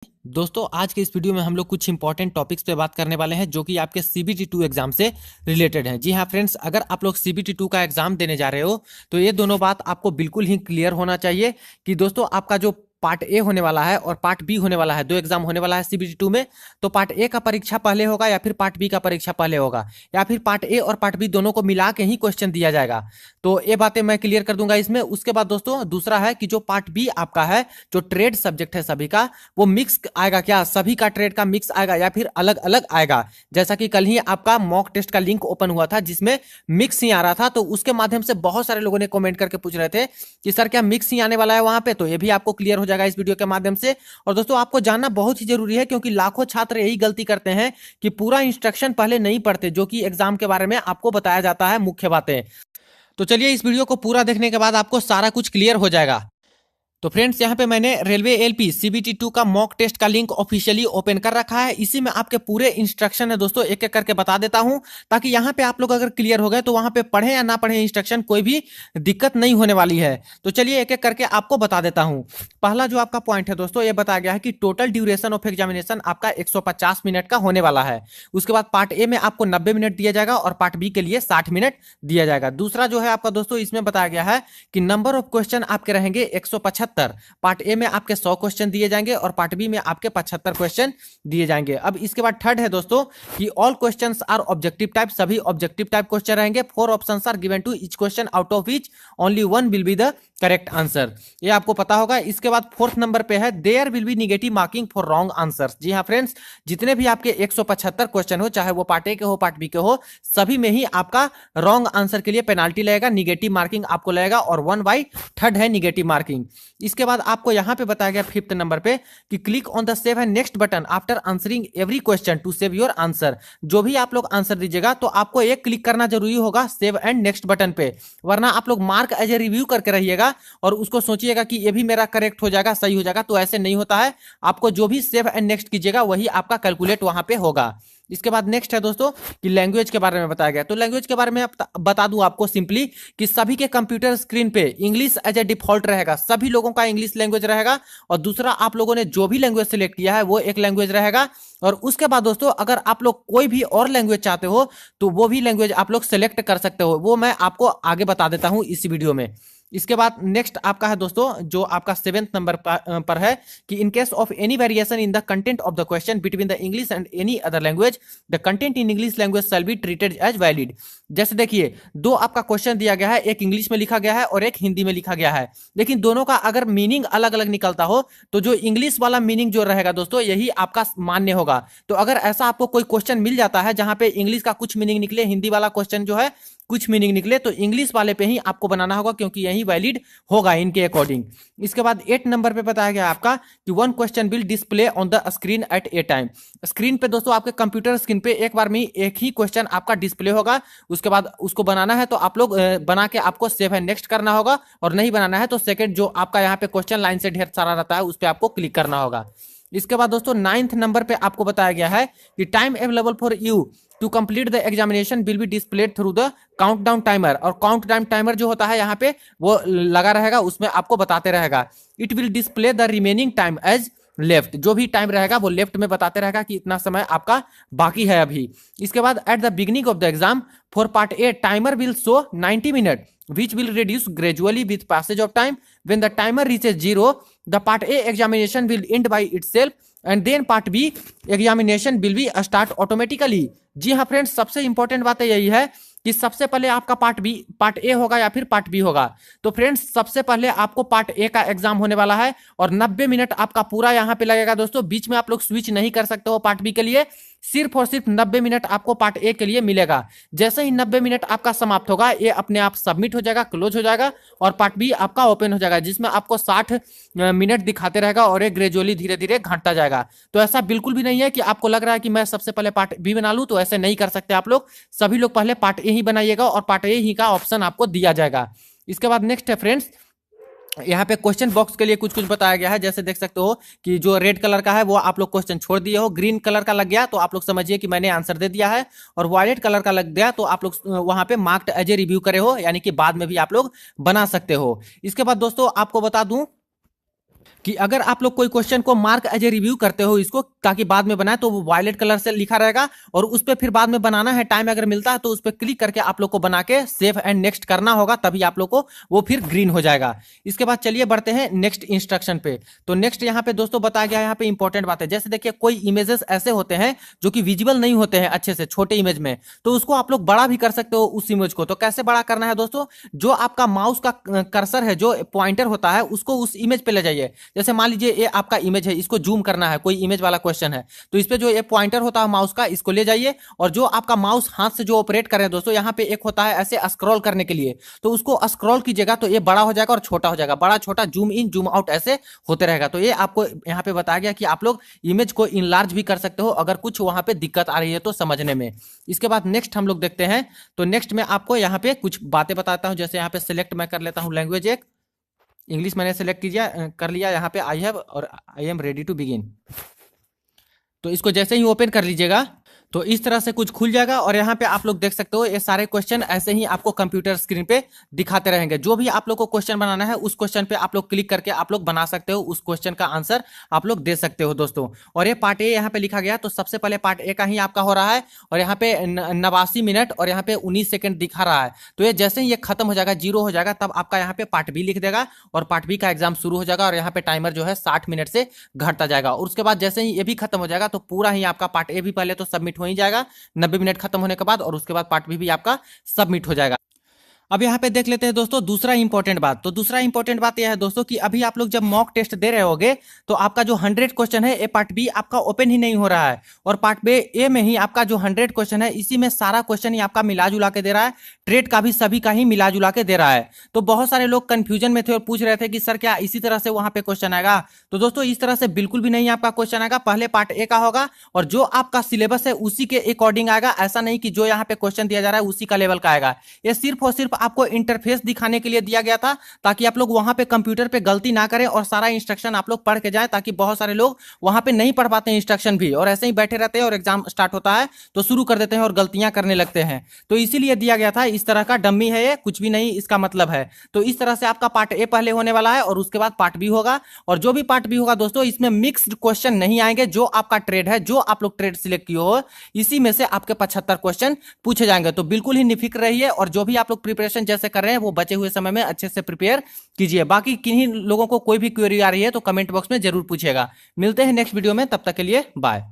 दोस्तों आज के इस वीडियो में हम लोग कुछ इंपॉर्टेंट टॉपिक्स पे बात करने वाले हैं जो कि आपके सीबीटी 2 एग्जाम से रिलेटेड हैं। जी हाँ फ्रेंड्स, अगर आप लोग सीबीटी 2 का एग्जाम देने जा रहे हो तो ये दोनों बात आपको बिल्कुल ही क्लियर होना चाहिए कि दोस्तों आपका जो पार्ट ए होने वाला है और पार्ट बी होने वाला है, दो एग्जाम होने वाला है सीबीटी 2 में। तो पार्ट ए का परीक्षा पहले होगा या फिर पार्ट बी का परीक्षा पहले होगा, या फिर पार्ट ए और पार्ट बी दोनों को मिला के ही क्वेश्चन दिया जाएगा। तो ये बातें मैं क्लियर कर दूंगा इसमें। उसके बाद दोस्तों दूसरा है कि जो पार्ट बी आपका है, जो ट्रेड सब्जेक्ट है सभी का, वो मिक्स आएगा क्या, सभी का ट्रेड का मिक्स आएगा या फिर अलग अलग आएगा। जैसा कि कल ही आपका मॉक टेस्ट का लिंक ओपन हुआ था जिसमें मिक्स ही आ रहा था, तो उसके माध्यम से बहुत सारे लोगों ने कमेंट करके पूछ रहे थे कि सर क्या मिक्स ही आने वाला है वहां पे। तो ये भी आपको क्लियर हो जाएगा इस वीडियो के माध्यम से। और दोस्तों आपको जानना बहुत ही जरूरी है क्योंकि लाखों छात्र यही गलती करते हैं कि पूरा इंस्ट्रक्शन पहले नहीं पढ़ते, जो कि एग्जाम के बारे में आपको बताया जाता है मुख्य बातें। तो चलिए इस वीडियो को पूरा देखने के बाद आपको सारा कुछ क्लियर हो जाएगा। तो फ्रेंड्स यहाँ पे मैंने रेलवे एलपी सीबीटी 2 का मॉक टेस्ट का लिंक ऑफिशियली ओपन कर रखा है। इसी में आपके पूरे इंस्ट्रक्शन है दोस्तों, एक एक करके बता देता हूं ताकि यहाँ पे आप लोग अगर क्लियर हो गए तो वहां पे पढ़े या ना पढ़े इंस्ट्रक्शन कोई भी दिक्कत नहीं होने वाली है। तो चलिए एक एक करके आपको बता देता हूं। पहला जो आपका पॉइंट है दोस्तों, ये बताया गया है कि टोटल ड्यूरेशन ऑफ एग्जामिनेशन आपका 150 मिनट का होने वाला है। उसके बाद पार्ट ए में आपको 90 मिनट दिया जाएगा और पार्ट बी के लिए 60 मिनट दिया जाएगा। दूसरा जो है आपका दोस्तों, इसमें बताया गया है कि नंबर ऑफ क्वेश्चन आपके रहेंगे 175। पार्ट ए में आपके 100 क्वेश्चन दिए जाएंगे और पार्ट बी में आपके 75 क्वेश्चन दिए जाएंगे। अब इसके बाद थर्ड है दोस्तों कि all questions are objective type, सभी ऑब्जेक्टिव टाइप क्वेश्चन रहेंगे। 4 options are given to each question, out of each only one will be the correct answer. ये आपको पता होगा। इसके बाद फोर्थ नंबर पे है there will be negative marking for wrong answer. जी हाँ फ्रेंड्स, जितने भी आपके 175 क्वेश्चन हो, चाहे वो पार्ट ए के हो पार्ट बी के हो, सभी में ही आपका रॉन्ग आंसर के लिए पेनाल्टी लगेगा, निगेटिव मार्किंग आपको लगेगा और 1/3 है निगेटिव मार्किंग। इसके बाद आपको यहां पे बताया गया फिफ्थ नंबर पे कि click on the save and next button after answering every question to save your answer. जो भी आप लोग आंसर दीजिएगा तो आपको एक क्लिक करना जरूरी होगा सेव एंड नेक्स्ट बटन पे, वरना आप लोग मार्क एज ए रिव्यू करके रहिएगा और उसको सोचिएगा कि ये भी मेरा करेक्ट हो जाएगा, सही हो जाएगा। तो ऐसे नहीं होता है। आपको जो भी सेव एंड नेक्स्ट कीजिएगा वही आपका कैलकुलेट वहां पे होगा। इसके बाद नेक्स्ट है दोस्तों कि लैंग्वेज के बारे में बताया गया। तो लैंग्वेज के बारे में बता दूं आपको सिंपली कि सभी के कंप्यूटर स्क्रीन पे इंग्लिश एज ए डिफॉल्ट रहेगा, सभी लोगों का इंग्लिश लैंग्वेज रहेगा। और दूसरा, आप लोगों ने जो भी लैंग्वेज सिलेक्ट किया है वो एक लैंग्वेज रहेगा। और उसके बाद दोस्तों अगर आप लोग कोई भी और लैंग्वेज चाहते हो तो वो भी लैंग्वेज आप लोग सेलेक्ट कर सकते हो, वो मैं आपको आगे बता देता हूं इसी वीडियो में। इसके बाद नेक्स्ट आपका है दोस्तों, जो आपका 7वें नंबर पर है कि in case of any variation in the content of the question between the English and any other language, the content in English language shall be treated as valid. जैसे देखिए, दो आपका क्वेश्चन दिया गया है, एक इंग्लिश में लिखा गया है और एक हिंदी में लिखा गया है, लेकिन दोनों का अगर मीनिंग अलग अलग निकलता हो तो जो इंग्लिश वाला मीनिंग जो रहेगा दोस्तों यही आपका मान्य होगा। तो अगर ऐसा आपको कोई क्वेश्चन मिल जाता है जहां पे इंग्लिश का कुछ मीनिंग निकले, हिंदी वाला क्वेश्चन जो है कुछ मीनिंग निकले, तो इंग्लिश वाले पे ही आपको बनाना होगा क्योंकि यही वैलिड होगा इनके अकॉर्डिंग। इसके बाद 8 नंबर पे बताया गया आपका कि one question will display on the screen eight A time. Screen पे दोस्तों आपके कंप्यूटर स्क्रीन पे एक बार में एक ही क्वेश्चन आपका डिस्प्ले होगा। उसके बाद उसको बनाना है तो आप लोग बना के आपको सेव एंड नेक्स्ट करना होगा, और नहीं बनाना है तो सेकंड जो आपका यहाँ पे क्वेश्चन लाइन से ढेर सारा रहता है उस पर आपको क्लिक करना होगा। इसके बाद दोस्तों 9th नंबर पे आपको बताया गया है कि time available for you to complete the examination will be displayed through the countdown timer. और काउंटडाउन टाइमर जो होता है यहाँ पे वो लगा रहेगा, उसमें आपको बताते रहेगा। It will display the remaining time as left, जो भी टाइम रहेगा वो लेफ्ट में बताते रहेगा कि इतना समय आपका बाकी है अभी। इसके बाद at the beginning of the exam for part A timer will show 90 minute which will reduce gradually with passage of time. When the timer reaches 0, the part A examination will end by itself and then part B examination will be start automatically. जी हाँ friends, सबसे important बात यही है कि सबसे पहले आपका part A होगा या फिर पार्ट बी होगा। तो फ्रेंड्स सबसे पहले आपको पार्ट ए का एग्जाम होने वाला है और 90 मिनट आपका पूरा यहाँ पे लगेगा दोस्तों। बीच में आप लोग स्विच नहीं कर सकते हो पार्ट बी के लिए, सिर्फ और सिर्फ 90 मिनट आपको पार्ट ए के लिए मिलेगा। जैसे ही 90 मिनट आपका समाप्त होगा ये अपने आप सबमिट हो जाएगा, क्लोज हो जाएगा और पार्ट बी आपका ओपन हो जाएगा, जिसमें आपको 60 मिनट दिखाते रहेगा और ये ग्रेजुअली धीरे धीरे घटता जाएगा। तो ऐसा बिल्कुल भी नहीं है कि आपको लग रहा है कि मैं सबसे पहले पार्ट बी बना लूं, तो ऐसे नहीं कर सकते आप लोग। सभी लोग पहले पार्ट ए ही बनाइएगा और पार्ट ए ही का ऑप्शन आपको दिया जाएगा। इसके बाद नेक्स्ट है फ्रेंड्स, यहाँ पे क्वेश्चन बॉक्स के लिए कुछ कुछ बताया गया है। जैसे देख सकते हो कि जो रेड कलर का है वो आप लोग क्वेश्चन छोड़ दिए हो, ग्रीन कलर का लग गया तो आप लोग समझिए कि मैंने आंसर दे दिया है, और वायलेट कलर का लग गया तो आप लोग वहां पे मार्क्ड एज ए रिव्यू करे हो, यानी कि बाद में भी आप लोग बना सकते हो। इसके बाद दोस्तों आपको बता दूं कि अगर आप लोग कोई क्वेश्चन को मार्क एज ए रिव्यू करते हो इसको ताकि बाद में बनाए, तो वो वायलेट कलर से लिखा रहेगा और उस पर फिर बाद में बनाना है, टाइम अगर मिलता है तो उस पर क्लिक करके आप लोग को बना के सेव एंड नेक्स्ट करना होगा, तभी आप लोग को वो फिर ग्रीन हो जाएगा। इसके बाद चलिए बढ़ते हैं नेक्स्ट इंस्ट्रक्शन पे। तो नेक्स्ट यहाँ पे दोस्तों बताया गया है, यहाँ पे इंपॉर्टेंट बात है, जैसे देखिए कोई इमेजेस ऐसे होते हैं जो कि विजिबल नहीं होते हैं अच्छे से छोटे इमेज में, तो उसको आप लोग बड़ा भी कर सकते हो उस इमेज को। तो कैसे बड़ा करना है दोस्तों, जो आपका माउस का कर्सर है, जो पॉइंटर होता है, उसको उस इमेज पे ले जाइए। जैसे मान लीजिए ये आपका इमेज है, इसको जूम करना है, कोई इमेज वाला क्वेश्चन है, तो इस पे जो ये पॉइंटर होता है माउस का, इसको ले जाइए और जो आपका माउस हाथ से जो ऑपरेट कर रहे हैं दोस्तों, यहाँ पे एक होता है ऐसे स्क्रॉल करने के लिए, तो उसको स्क्रॉल कीजिएगा तो ये बड़ा हो जाएगा और छोटा हो जाएगा, बड़ा छोटा जूम इन जूम आउट ऐसे होते रहेगा। तो ये आपको यहाँ पे बताया गया कि आप लोग इमेज को इनलार्ज भी कर सकते हो अगर कुछ वहां पे दिक्कत आ रही है तो समझने में। इसके बाद नेक्स्ट हम लोग देखते हैं। तो नेक्स्ट में आपको यहाँ पे कुछ बातें बताता हूँ, जैसे यहाँ पे सिलेक्ट मैं कर लेता हूँ लैंग्वेज, एक इंग्लिश मैंने सेलेक्ट कीजिए कर लिया, यहाँ पे आई हैव और I am ready to begin. तो इसको जैसे ही ओपन कर लीजिएगा तो इस तरह से कुछ खुल जाएगा और यहाँ पे आप लोग देख सकते हो ये सारे क्वेश्चन ऐसे ही आपको कंप्यूटर स्क्रीन पे दिखाते रहेंगे। जो भी आप लोग को क्वेश्चन बनाना है उस क्वेश्चन पे आप लोग क्लिक करके आप लोग बना सकते हो, उस क्वेश्चन का आंसर आप लोग दे सकते हो दोस्तों। और ये पार्ट ए यहाँ पे लिखा गया, तो सबसे पहले पार्ट ए का ही आपका हो रहा है और यहाँ पे 89 मिनट और यहाँ पे 19 सेकंड दिखा रहा है। तो ये जैसे ही ये खत्म हो जाएगा, जीरो हो जाएगा, तब आपका यहाँ पे पार्ट बी लिख देगा और पार्ट बी का एग्जाम शुरू हो जाएगा और यहाँ पे टाइमर जो है 60 मिनट से घटता जाएगा। और उसके बाद जैसे ही ये भी खत्म हो जाएगा तो पूरा ही आपका पार्ट ए भी पहले तो सबमिट हो ही जाएगा 90 मिनट खत्म होने के बाद, और उसके बाद पार्ट बी भी आपका सबमिट हो जाएगा। अब यहाँ पे देख लेते हैं दोस्तों दूसरा इंपॉर्टेंट बात। तो दूसरा इंपॉर्टेंट बात यह है दोस्तों कि अभी आप लोग जब मॉक टेस्ट दे रहे होगे तो आपका जो 100 क्वेश्चन है, ये पार्ट बी आपका ओपन ही नहीं हो रहा है और पार्ट बी ए में ही आपका जो 100 क्वेश्चन है, इसी में सारा क्वेश्चन ही आपका मिला जुला के दे रहा है, ट्रेड का भी सभी का ही मिला जुला के दे रहा है। तो बहुत सारे लोग कंफ्यूजन में थे और पूछ रहे थे कि सर क्या इसी तरह से वहां पे क्वेश्चन आएगा? तो दोस्तों इस तरह से बिल्कुल भी नहीं आपका क्वेश्चन आएगा। पहले पार्ट ए का होगा और जो आपका सिलेबस है उसी के अकॉर्डिंग आएगा। ऐसा नहीं कि जो यहाँ पे क्वेश्चन दिया जा रहा है उसी का लेवल का आएगा। ये सिर्फ और सिर्फ आपको इंटरफेस दिखाने के लिए दिया गया था ताकि आप लोग वहां पे कंप्यूटर पे गलती ना करें और सारा इंस्ट्रक्शन आप लोग पढ़ के जाएं, ताकि बहुत सारे लोग वहां पे नहीं पढ़ पाते इंस्ट्रक्शन भी और ऐसे ही बैठे रहते हैं और एग्जाम स्टार्ट होता है तो शुरू कर देते हैं और गलतियां करने लगते हैं। तो इसीलिए दिया गया था। इस तरह का डम्मी है ये, कुछ भी नहीं इसका मतलब है। तो इस तरह से आपका पार्ट ए पहले होने वाला है और उसके बाद पार्ट बी होगा। और जो भी पार्ट बी होगा दोस्तों, इसमें मिक्स्ड क्वेश्चन नहीं आएंगे। जो आपका ट्रेड है, जो आप लोग ट्रेड सिलेक्ट किए हो, इसी में से आपके 75 क्वेश्चन पूछे जाएंगे। तो बिल्कुल ही निफिक्र रहिए और जो भी आप लोग प्रिपरेशन जैसे कर रहे हैं वो बचे हुए समय में अच्छे से प्रिपेयर कीजिए। बाकी किन्हीं लोगों को कोई भी क्वेरी आ रही है तो कमेंट बॉक्स में जरूर पूछिएगा। मिलते हैं नेक्स्ट वीडियो में, तब तक के लिए बाय।